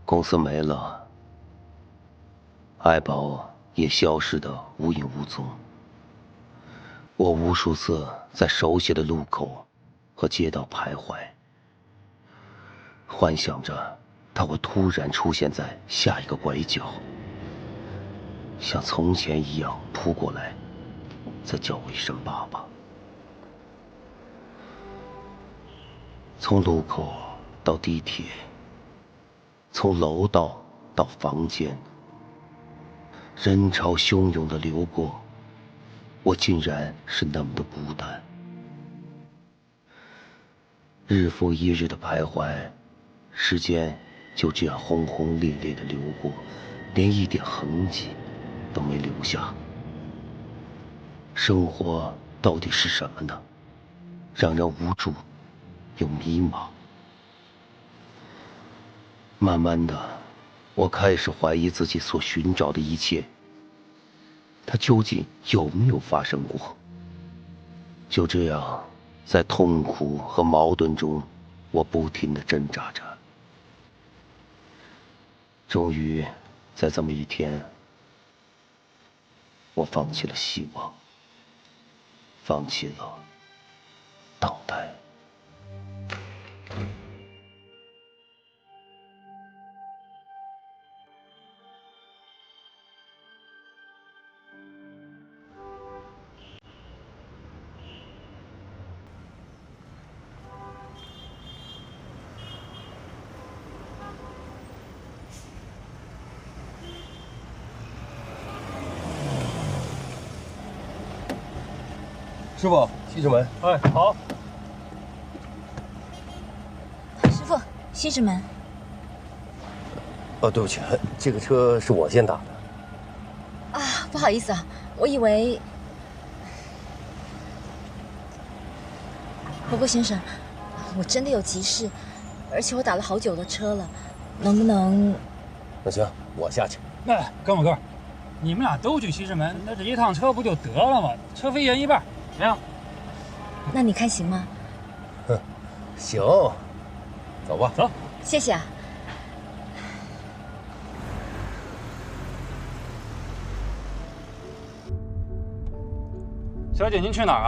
公司没了，爱宝也消失得无影无踪。我无数次在熟悉的路口和街道徘徊，幻想着它会突然出现在下一个拐角，像从前一样扑过来，再叫我一声爸爸。从路口到地铁，从楼道到房间，人潮汹涌地流过，我竟然是那么的孤单。日复一日的徘徊，时间就这样轰轰烈烈地流过，连一点痕迹都没留下。生活到底是什么呢？让人无助又迷茫。慢慢的，我开始怀疑自己所寻找的一切，它究竟有没有发生过？就这样，在痛苦和矛盾中，我不停地挣扎着。终于，在这么一天，我放弃了希望，放弃了等待。师傅，西直门。哎，好。师傅，西直门。哦，对不起，这个车是我先打的。啊，不好意思啊，我以为。不过先生，我真的有急事，而且我打了好久的车了，能不能？那行，我下去。哎，哥们儿，你们俩都去西直门，那这一趟车不就得了吗？车费一人1半，怎么样？那你看行吗？行，走吧。走。谢谢啊。小姐，您去哪儿啊？